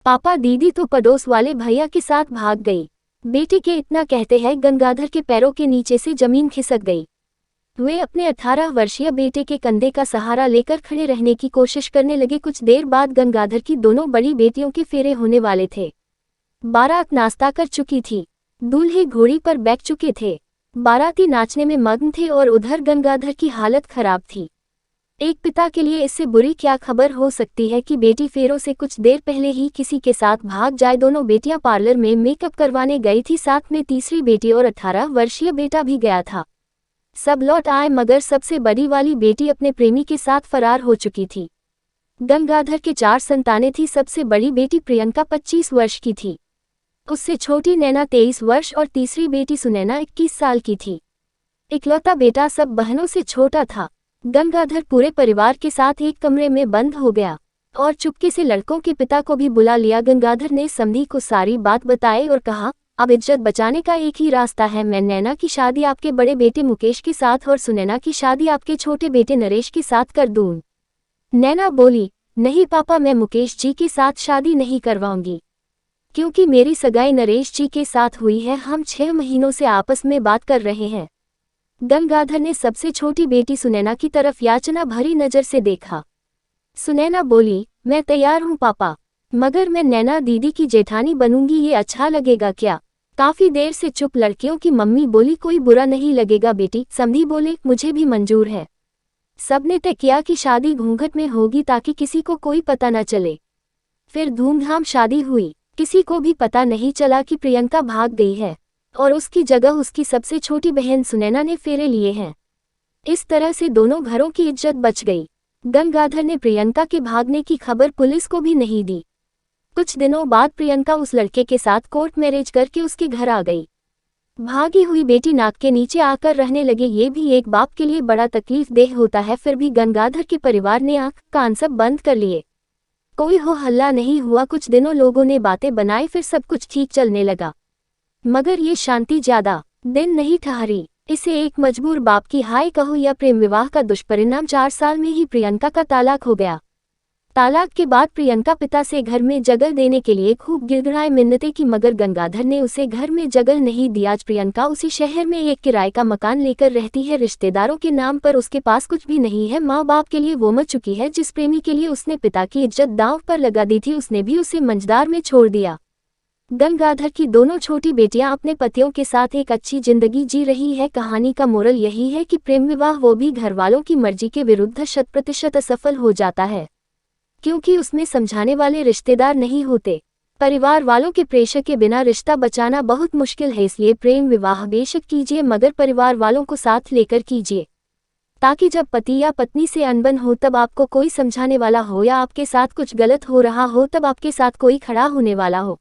पापा दीदी तो पड़ोस वाले भैया के साथ भाग गई। बेटे के इतना कहते हैं गंगाधर के पैरों के नीचे से जमीन खिसक गई। वे अपने 18 वर्षीय बेटे के कंधे का सहारा लेकर खड़े रहने की कोशिश करने लगे। कुछ देर बाद गंगाधर की दोनों बड़ी बेटियों के फेरे होने वाले थे। बारात नाश्ता कर चुकी थी, दूल्हे घोड़ी पर बैठ चुके थे, बाराती नाचने में मग्न थे और उधर गंगाधर की हालत खराब थी। एक पिता के लिए इससे बुरी क्या खबर हो सकती है कि बेटी फेरों से कुछ देर पहले ही किसी के साथ भाग जाए। दोनों बेटियां पार्लर में मेकअप करवाने गई थी, साथ में तीसरी बेटी और 18 वर्षीय बेटा भी गया था। सब लौट आए मगर सबसे बड़ी वाली बेटी अपने प्रेमी के साथ फरार हो चुकी थी। गंगाधर के 4 संतानें थी। सबसे बड़ी बेटी प्रियंका 25 वर्ष की थी, उससे छोटी नैना 23 वर्ष और तीसरी बेटी सुनैना 21 साल की थी। इकलौता बेटा सब बहनों से छोटा था। गंगाधर पूरे परिवार के साथ एक कमरे में बंद हो गया और चुपके से लड़कों के पिता को भी बुला लिया। गंगाधर ने समधी को सारी बात बताई और कहा, अब इज्जत बचाने का एक ही रास्ता है। मैं नैना की शादी आपके बड़े बेटे मुकेश के साथ और सुनैना की शादी आपके छोटे बेटे नरेश के साथ कर दूं। नैना बोली, नहीं पापा, मैं मुकेश जी के साथ शादी नहीं करवाऊंगी, क्योंकि मेरी सगाई नरेश जी के साथ हुई है। हम 6 महीनों से आपस में बात कर रहे हैं। गंगाधर ने सबसे छोटी बेटी सुनैना की तरफ याचना भरी नजर से देखा। सुनैना बोली, मैं तैयार हूँ पापा, मगर मैं नैना दीदी की जेठानी बनूंगी, ये अच्छा लगेगा क्या? काफी देर से चुप लड़कियों की मम्मी बोली, कोई बुरा नहीं लगेगा बेटी। समधी बोले, मुझे भी मंजूर है। सबने तय किया कि शादी घूंघट में होगी ताकि किसी को कोई पता न चले। फिर धूमधाम शादी हुई। किसी को भी पता नहीं चला कि प्रियंका भाग गई है और उसकी जगह उसकी सबसे छोटी बहन सुनैना ने फेरे लिए हैं। इस तरह से दोनों घरों की इज्जत बच गई। गंगाधर ने प्रियंका के भागने की खबर पुलिस को भी नहीं दी। कुछ दिनों बाद प्रियंका उस लड़के के साथ कोर्ट मैरिज करके उसके घर आ गई। भागी हुई बेटी नाक के नीचे आकर रहने लगे। ये भी एक बाप के लिए बड़ा तकलीफ देह होता है। फिर भी गंगाधर के परिवार ने आंख कान सब बंद कर लिए। कोई हो हल्ला नहीं हुआ। कुछ दिनों लोगों ने बातें बनाई, फिर सब कुछ ठीक चलने लगा। मगर ये शांति ज्यादा दिन नहीं ठहरी। इसे एक मजबूर बाप की हाय कहो या प्रेम विवाह का दुष्परिणाम 4 साल में ही प्रियंका का तालाक हो गया। तालाक के बाद प्रियंका पिता से घर में जगह देने के लिए खूब गिड़गिड़ाए, मिन्नतें की, मगर गंगाधर ने उसे घर में जगह नहीं दी। आज प्रियंका उसी शहर में एक किराए का मकान लेकर रहती है। रिश्तेदारों के नाम पर उसके पास कुछ भी नहीं है। माँ बाप के लिए वो मर चुकी है। जिस प्रेमी के लिए उसने पिता की इज्जत दांव पर लगा दी थी, उसने भी उसे मंझदार में छोड़ दिया। गंगाधर की दोनों छोटी बेटियां अपने पतियों के साथ एक अच्छी जिंदगी जी रही है। कहानी का मोरल यही है कि प्रेम विवाह वो भी घर वालों की मर्जी के विरुद्ध 100% असफल हो जाता है, क्योंकि उसमें समझाने वाले रिश्तेदार नहीं होते। परिवार वालों के प्रेशर के बिना रिश्ता बचाना बहुत मुश्किल है। इसलिए प्रेम विवाह बेशक कीजिए, मगर परिवार वालों को साथ लेकर कीजिए, ताकि जब पति या पत्नी से अनबन हो तब आपको कोई समझाने वाला हो, या आपके साथ कुछ गलत हो रहा हो तब आपके साथ कोई खड़ा होने वाला हो।